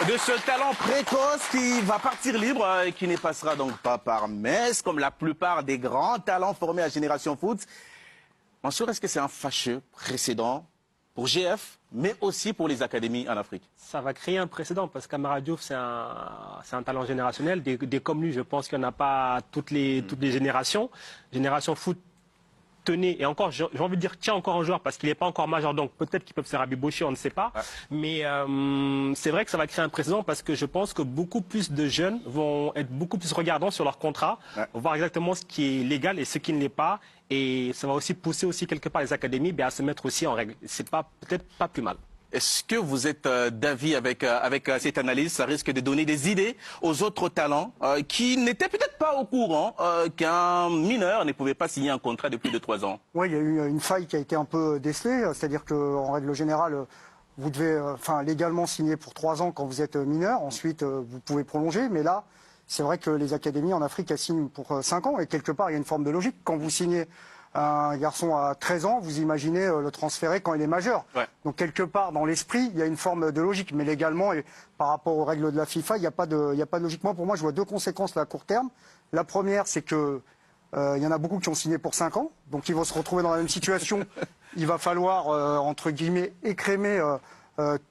de ce talent précoce qui va partir libre et qui ne passera donc pas par Metz, comme la plupart des grands talents formés à Génération Foot. Mansour, est-ce que c'est un fâcheux précédent pour GF, mais aussi pour les académies en Afrique? Ça va créer un précédent parce qu'Amara Diouf, c'est un talent générationnel. Des comme lui, je pense qu'il n'y en a pas toutes les générations. Génération Foot tenait, et encore, j'ai envie de dire, tiens encore un joueur parce qu'il n'est pas encore majeur, donc peut-être qu'ils peuvent se rabibocher, on ne sait pas. Ouais. Mais c'est vrai que ça va créer un précédent parce que je pense que beaucoup plus de jeunes vont être beaucoup plus regardants sur leur contrat, voir exactement ce qui est légal et ce qui ne l'est pas. Et ça va aussi pousser aussi quelque part les académies à se mettre aussi en règle. C'est peut-être pas plus mal. Est-ce que vous êtes d'avis avec cette analyse? Ça risque de donner des idées aux autres talents qui n'étaient peut-être pas au courant qu'un mineur ne pouvait pas signer un contrat de plus de 3 ans. Oui, il y a eu une faille qui a été un peu décelée, c'est-à-dire qu'en règle générale, vous devez légalement signer pour 3 ans quand vous êtes mineur, ensuite vous pouvez prolonger, mais là, c'est vrai que les académies en Afrique, elles signent pour 5 ans, et quelque part, il y a une forme de logique. Quand vous signez un garçon à 13 ans, vous imaginez le transférer quand il est majeur. Ouais. Donc quelque part, dans l'esprit, il y a une forme de logique. Mais légalement, et par rapport aux règles de la FIFA, il n'y a pas de logique. Moi, pour moi, je vois 2 conséquences là, à court terme. La première, c'est que il y en a beaucoup qui ont signé pour 5 ans. Donc ils vont se retrouver dans la même situation. Il va falloir, entre guillemets, écrémer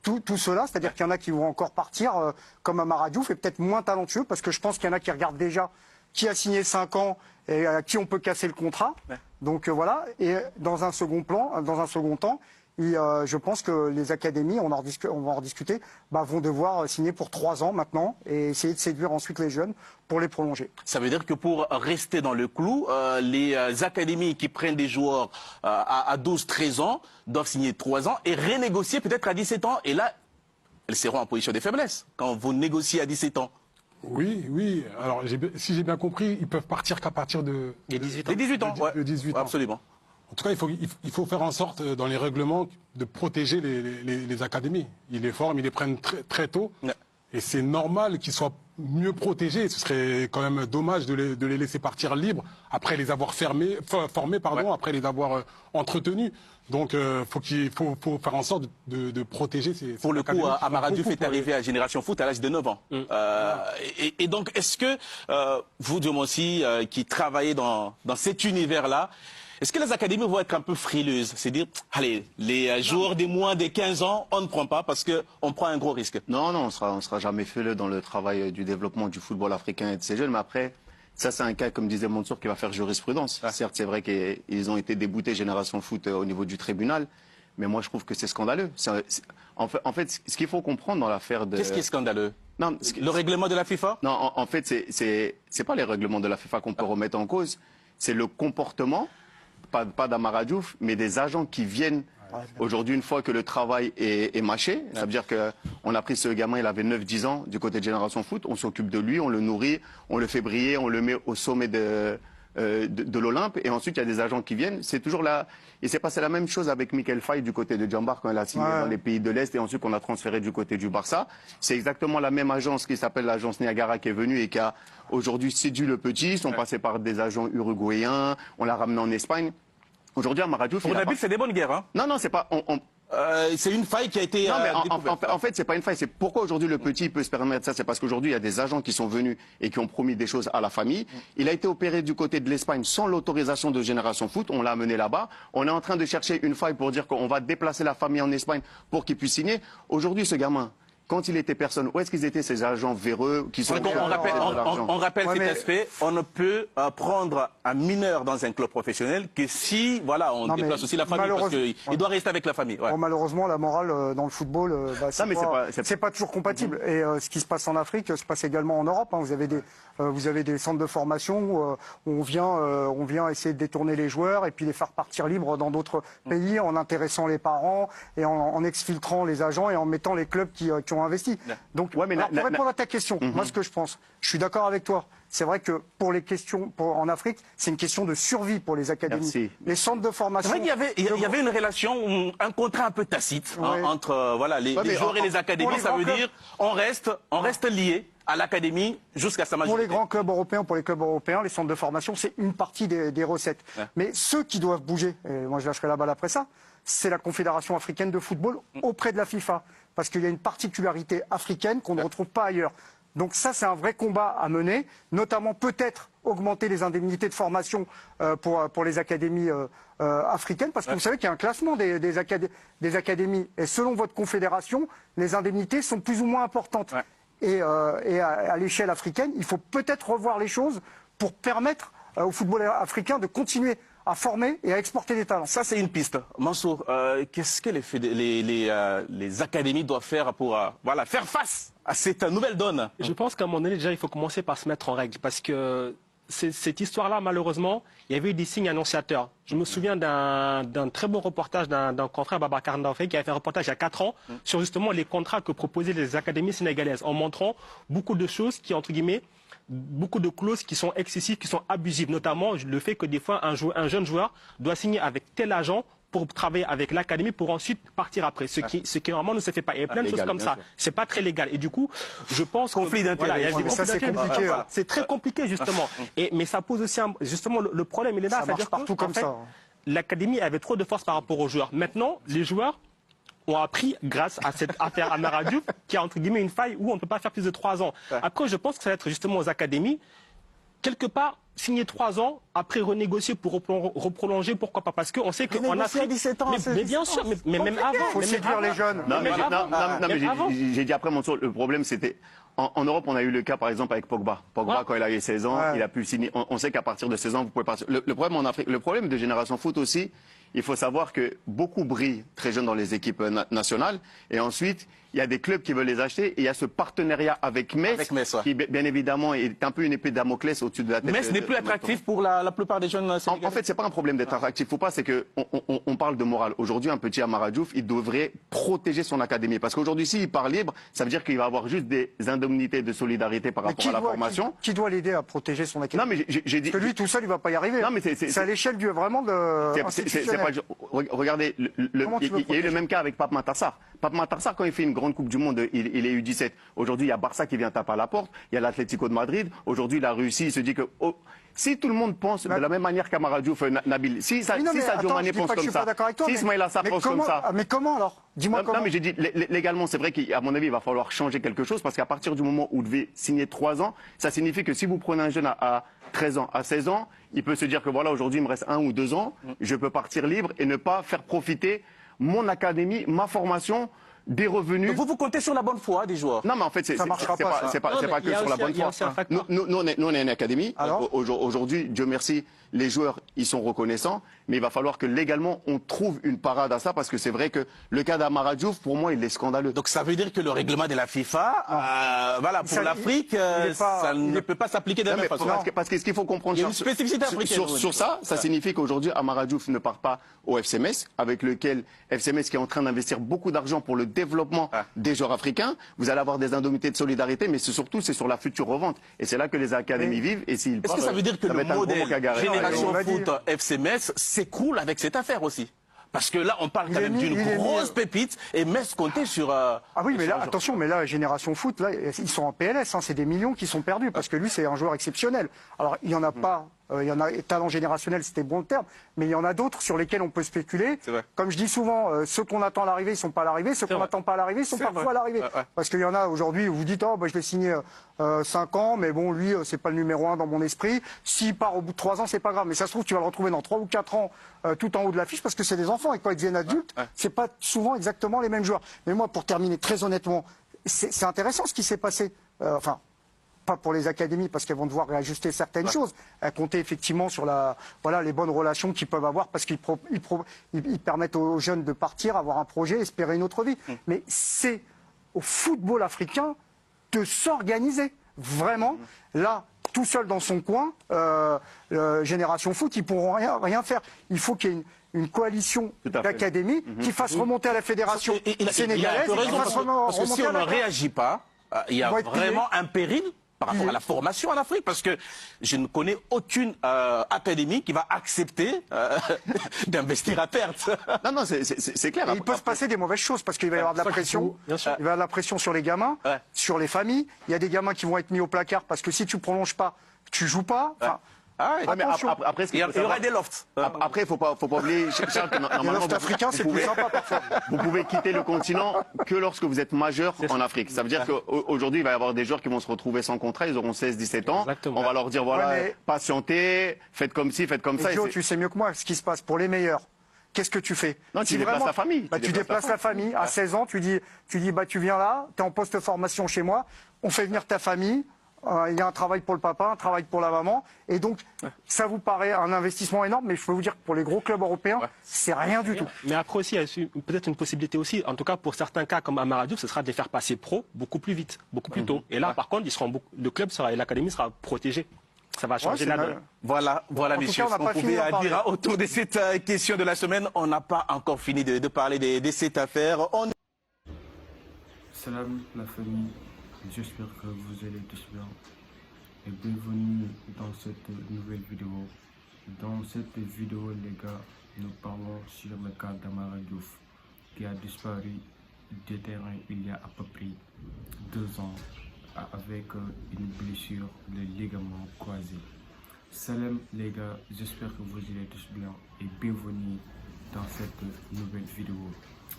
tout cela. C'est-à-dire qu'il y en a qui vont encore partir comme Amara Diouf et peut-être moins talentueux. Parce que je pense qu'il y en a qui regardent déjà qui a signé 5 ans et à qui on peut casser le contrat. Ouais. Donc voilà, et dans un second temps, je pense que les académies, on va en rediscuter, vont devoir signer pour 3 ans maintenant et essayer de séduire ensuite les jeunes pour les prolonger. Ça veut dire que pour rester dans le clou, les académies qui prennent des joueurs à 12-13 ans doivent signer 3 ans et renégocier peut-être à 17 ans. Et là, elles seront en position de faiblesse quand vous négociez à 17 ans. Oui. Alors, si j'ai bien compris, ils peuvent partir qu'à partir de 18 ans. 18 ans, de 18 ans. Absolument. En tout cas, il faut faire en sorte, dans les règlements, de protéger les académies. Ils les forment, ils les prennent très tôt. Ouais. Et c'est normal qu'ils soient mieux protégés. Ce serait quand même dommage de les laisser partir libres après les avoir formés, après les avoir entretenus. Donc, il faut faire en sorte de protéger ces Pour le coup, Amara Diouf est arrivé à Génération Foot à l'âge de 9 ans. Et donc, est-ce que vous, Diom aussi, qui travaillez dans cet univers-là, est-ce que les académies vont être un peu frileuses? C'est-à-dire, allez, les joueurs des moins de 15 ans, on ne prend pas parce qu'on prend un gros risque. Non, on sera jamais frileux dans le travail du développement du football africain et de ces jeunes. Mais après, ça c'est un cas, comme disait Mansour, qui va faire jurisprudence. Ah. Certes, c'est vrai qu'ils ont été déboutés Génération Foot au niveau du tribunal. Mais moi, je trouve que c'est scandaleux. En fait, ce qu'il faut comprendre dans l'affaire de... Qu'est-ce qui est scandaleux? Non, le règlement de la FIFA? Non, en fait, c'est pas les règlements de la FIFA qu'on peut remettre en cause. C'est le comportement... Pas d'Amara Diouf, mais des agents qui viennent aujourd'hui, une fois que le travail est mâché. Ça veut dire qu'on a pris ce gamin, il avait 9-10 ans du côté de Génération Foot, on s'occupe de lui, on le nourrit, on le fait briller, on le met au sommet de l'Olympe. Et ensuite, il y a des agents qui viennent. C'est toujours là. Il s'est passé la même chose avec Michael Faye du côté de Djambar quand il a signé dans les pays de l'Est et ensuite qu'on a transféré du côté du Barça. C'est exactement la même agence qui s'appelle l'agence Niagara qui est venue et qui a aujourd'hui séduit le petit. Ils sont passés par des agents uruguayens. On l'a ramené en Espagne. Aujourd'hui, Amara Diouf... Pour l'habitude, c'est des bonnes guerres. Hein. Non, c'est pas... c'est une faille qui a été... Non, mais en fait, c'est pas une faille. C'est pourquoi aujourd'hui le petit peut se permettre ça. C'est parce qu'aujourd'hui, il y a des agents qui sont venus et qui ont promis des choses à la famille. Il a été opéré du côté de l'Espagne sans l'autorisation de Génération Foot. On l'a amené là-bas. On est en train de chercher une faille pour dire qu'on va déplacer la famille en Espagne pour qu'il puisse signer. Aujourd'hui, ce gamin... Quand il était personne, où est-ce qu'ils étaient ces agents véreux qui sont... On rappelle cet aspect, on ne peut prendre un mineur dans un club professionnel que si, voilà, on déplace aussi la famille parce qu'il doit rester avec la famille. Ouais. Bon, malheureusement, la morale dans le football, c'est pas toujours compatible. Et ce qui se passe en Afrique se passe également en Europe. Hein. Vous avez des centres de formation où on vient essayer de détourner les joueurs et puis les faire partir libres dans d'autres pays en intéressant les parents et en exfiltrant les agents et en mettant les clubs qui ont investi. Donc, pour répondre à ta question, moi ce que je pense, je suis d'accord avec toi. C'est vrai que pour les questions en Afrique, c'est une question de survie pour les académies. Merci. Les centres de formation. C'est vrai qu'il y avait une relation, un contrat un peu tacite entre les joueurs et les académies. Ça veut dire on reste liés à l'académie jusqu'à sa majorité. Pour les grands clubs européens, les centres de formation, c'est une partie des recettes. Ouais. Mais ceux qui doivent bouger, et moi je lâcherai la balle après ça, c'est la Confédération africaine de football auprès de la FIFA. Parce qu'il y a une particularité africaine qu'on ne retrouve pas ailleurs. Donc ça, c'est un vrai combat à mener, notamment peut-être augmenter les indemnités de formation pour les académies africaines, parce que vous savez qu'il y a un classement des académies, et selon votre confédération, les indemnités sont plus ou moins importantes. Ouais. Et à l'échelle africaine, il faut peut-être revoir les choses pour permettre au football africain de continuer à former et à exporter des talents. Ça, c'est une piste. Mansour, qu'est-ce que les académies doivent faire pour faire face à cette nouvelle donne? Je pense qu'à un moment donné, déjà, il faut commencer par se mettre en règle. Parce que cette histoire-là, malheureusement, il y avait eu des signes annonciateurs. Je me souviens d'un très bon reportage d'un confrère, Babacar Ndaoufé, qui a fait un reportage il y a 4 ans sur justement les contrats que proposaient les académies sénégalaises, en montrant beaucoup de choses qui, entre guillemets, beaucoup de clauses qui sont excessives, qui sont abusives, notamment le fait que des fois un jeune joueur doit signer avec tel agent pour travailler avec l'académie pour ensuite partir après, ce qui normalement ne se fait pas. Il y a plein de choses comme ça. C'est pas très légal. Et du coup, je pense conflit d'intérêts. C'est très compliqué justement. Mais ça pose aussi justement le problème. Il est là. Ça marche partout comme ça. L'académie avait trop de force par rapport aux joueurs. Maintenant, les joueurs ont appris grâce à cette affaire Amara Diouf qui a entre guillemets une faille où on ne peut pas faire plus de 3 ans. Après, je pense que ça va être justement aux académies, quelque part, signer 3 ans, après renégocier pour reprolonger, pourquoi pas? Parce qu'on sait qu'en Afrique... 17 ans, mais bien sûr, mais même avant. Il faut séduire les jeunes. Non, mais j'ai dit après, Mansour, le problème c'était... En Europe, on a eu le cas, par exemple, avec Pogba. Pogba, quand il a eu 16 ans, il a pu signer. On sait qu'à partir de 16 ans, vous pouvez partir. Le problème en Afrique, le problème de Génération Foot aussi, il faut savoir que beaucoup brillent très jeunes dans les équipes nationales. Et ensuite, il y a des clubs qui veulent les acheter. Et il y a ce partenariat avec Metz, qui, bien évidemment, est un peu une épée de Damoclès au-dessus de la tête. Metz n'est plus attractif pour la plupart des jeunes sénégalais. En fait, c'est pas un problème d'être attractif ou pas, c'est que on parle de morale. Aujourd'hui, un petit Amara Diouf, il devrait protéger son académie. Parce qu'aujourd'hui, s'il part libre, ça veut dire qu'il va avoir juste des indemnités de solidarité par rapport à la formation. Qui doit l'aider à protéger son académie? Non, mais j'ai dit... Parce que lui, tout seul, il va pas y arriver. Non, mais c'est à l'échelle du vraiment de... Regardez, il y a eu le même cas avec Pape Matar. Pape Matar, quand il fait une grande Coupe du Monde, il est U17. Aujourd'hui, il y a Barça qui vient taper à la porte, il y a l'Atlético de Madrid. Aujourd'hui, il a réussi, il se dit que... si tout le monde pense de la même manière qu'Amara Diouf, Nabil, si Sadio Mané pense comme ça, si Ismaïla Sarr pense comme ça... Mais comment alors? Dis-moi comment. Non, mais j'ai dit, légalement, c'est vrai qu'à mon avis, il va falloir changer quelque chose, parce qu'à partir du moment où vous devez signer 3 ans, ça signifie que si vous prenez un jeune à 13 ans, à 16 ans, il peut se dire que voilà, aujourd'hui, il me reste 1 ou 2 ans, je peux partir libre et ne pas faire profiter mon académie, ma formation, des revenus. Donc vous comptez sur la bonne foi des joueurs? Non, mais en fait, c'est pas que sur la bonne foi. Nous, on est une académie. Aujourd'hui, Dieu merci, les joueurs, ils sont reconnaissants. Mais il va falloir que légalement, on trouve une parade à ça. Parce que c'est vrai que le cas d'Amara Diouf, pour moi, il est scandaleux. Donc ça veut dire que le règlement de la FIFA, pour l'Afrique, ça ne peut pas s'appliquer de la même façon. Parce que ce qu'il faut comprendre... Il y a une spécificité africaine. Sur ça signifie qu'aujourd'hui, Amara Diouf ne part pas au FC Metz, avec lequel FC Metz qui est en train d'investir beaucoup d'argent pour le développement des joueurs africains. Vous allez avoir des indemnités de solidarité, mais surtout, c'est sur la future revente. Et c'est là que les académies vivent. Et s'ils est-ce que ça veut dire que le modèle Génération Foot FC Metz s'écroule avec cette affaire aussi? Parce que là, on parle quand même d'une grosse pépite et Metz comptait sur... Ah oui, mais là, attention, mais là, Génération Foot, là, ils sont en PLS, c'est des millions qui sont perdus, parce que lui, c'est un joueur exceptionnel. Alors, il n'y en a pas... il y en a talent générationnel, c'était bon le terme, mais il y en a d'autres sur lesquels on peut spéculer. Comme je dis souvent, ceux qu'on attend à l'arrivée, ils sont pas à l'arrivée, ceux qu'on n'attend pas à l'arrivée, ils sont parfois à l'arrivée. Parce qu'il y en a aujourd'hui où vous dites, oh, bah, je vais signer 5 ans, mais bon, lui, c'est pas le numéro 1 dans mon esprit. S'il part au bout de 3 ans, c'est pas grave, mais ça se trouve, tu vas le retrouver dans 3 ou 4 ans, tout en haut de l'affiche, parce que c'est des enfants, et quand ils deviennent adultes, c'est pas souvent exactement les mêmes joueurs. Mais moi, pour terminer très honnêtement, c'est intéressant ce qui s'est passé. Enfin, pas pour les académies parce qu'elles vont devoir réajuster certaines choses, à compter effectivement sur les bonnes relations qu'ils peuvent avoir parce qu'ils permettent aux jeunes de partir, avoir un projet, espérer une autre vie. Mais c'est au football africain de s'organiser. Vraiment, là, tout seul dans son coin, Génération Foot, ils pourront rien faire. Il faut qu'il y ait une coalition d'académies qui fasse remonter à la fédération sénégalaise. Parce que si on ne réagit pas, il y a vraiment un péril par rapport à la formation en Afrique, parce que je ne connais aucune académie qui va accepter d'investir à perte. Non, c'est clair. Et il peut se passer des mauvaises choses, parce qu'il va y avoir de la pression. Il va y avoir de la pression sur les gamins, sur les familles. Il y a des gamins qui vont être mis au placard, parce que si tu ne prolonges pas, tu joues pas. Enfin, Ah, Ouais, mais Attention. après, ce il qu'il y faut aura savoir- des lofts. Après, faut pas oublier, Charles, que Les normalement, lofts africains, c'est plus sympa parfois. vous pouvez quitter le continent que lorsque vous êtes majeur en Afrique. Ça veut dire qu'aujourd'hui, il va y avoir des joueurs qui vont se retrouver sans contrat, ils auront 16-17 ans. Exactement. On va leur dire, voilà, Ouais, mais- patientez, faites comme ci, faites comme ça. Et et Joe, c'est- tu sais mieux que moi ce qui se passe pour les meilleurs. Qu'est-ce que tu fais? Non, tu déplaces la famille. Bah, tu déplaces la famille. À 16 ans, tu dis bah, tu viens là, tu es en post-formation chez moi, on fait venir ta famille, il y a un travail pour le papa, un travail pour la maman. Et donc, ça vous paraît un investissement énorme, mais je peux vous dire que pour les gros clubs européens, c'est rien du tout. Mais après aussi, il y a peut-être une possibilité aussi, en tout cas pour certains cas comme Amara Diouf, ce sera de les faire passer pro beaucoup plus vite, beaucoup plus tôt. Et là, par contre, le club sera, et l'académie sera protégée. Ça va changer c'est la mal. donne. Voilà, En tout messieurs, cas, on n'a ce qu'on pas fini pouvait d'en parler. dire autour de cette question de la semaine. On n'a pas encore fini de parler de cette affaire. Salam la famille, j'espère que vous allez tous bien et bienvenue dans cette nouvelle vidéo. Dans cette vidéo les gars, nous parlons sur le cas d'Amara Diouf qui a disparu des terrains il y a à peu près 2 ans avec une blessure de ligament croisé. Salam les gars, j'espère que vous allez tous bien et bienvenue dans cette nouvelle vidéo.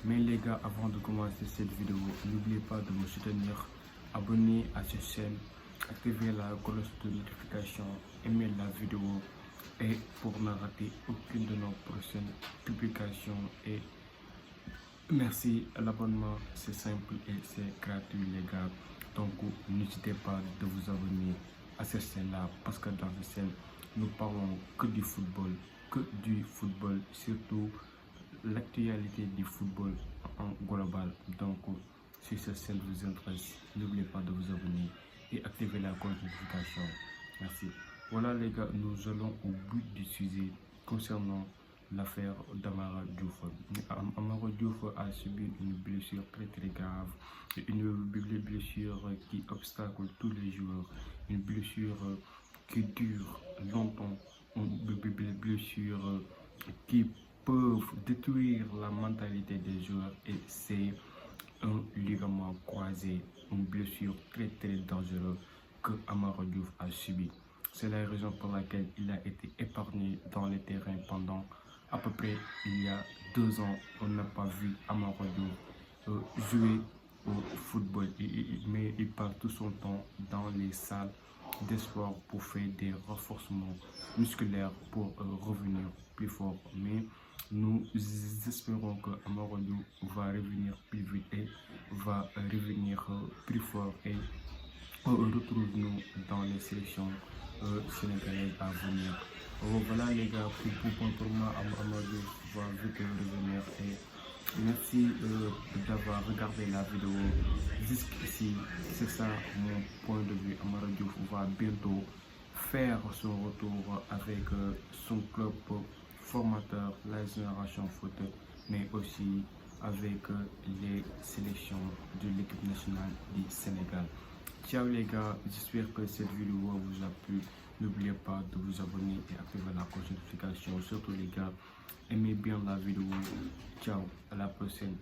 Mais les gars, avant de commencer cette vidéo, n'oubliez pas de me soutenir, abonnez à cette chaîne, activez la cloche de notification, aimez la vidéo et pour ne rater aucune de nos prochaines publications. Et merci à l'abonnement, c'est simple et c'est gratuit les gars. Donc n'hésitez pas de vous abonner à cette chaîne-là parce que dans cette chaîne, nous parlons que du football, surtout l'actualité du football en global. Donc, si cette chaîne vous intéresse, n'oubliez pas de vous abonner et activer la cloche de notification. Merci. Voilà les gars, nous allons au but du sujet concernant l'affaire d'Amara Diouf. Amara Diouf a subi une blessure très grave, une blessure qui obstacle tous les joueurs, une blessure qui dure longtemps, une blessure qui peuvent détruire la mentalité des joueurs et c'est un ligament croisé, une blessure très dangereuse que Amara Diouf a subi. C'est la raison pour laquelle il a été épargné dans les terrains pendant à peu près il y a 2 ans. On n'a pas vu Amara Diouf jouer au football, mais il passe tout son temps dans les salles de sport pour faire des renforcements musculaires pour revenir plus fort. Mais nous espérons que Amara Diouf va revenir plus vite et va revenir plus fort et retrouve-nous dans les sélections sénégalaises à venir. Voilà les gars, pour moi, Amara Diouf va vite revenir et merci d'avoir regardé la vidéo jusqu'ici. C'est ça mon point de vue. Amara Diouf va bientôt faire son retour avec son club formateur, la Génération Foot, mais aussi avec les sélections de l'équipe nationale du Sénégal. Ciao les gars, j'espère que cette vidéo vous a plu. N'oubliez pas de vous abonner et activer la cloche de notification. Surtout les gars, aimez bien la vidéo. Ciao, à la prochaine.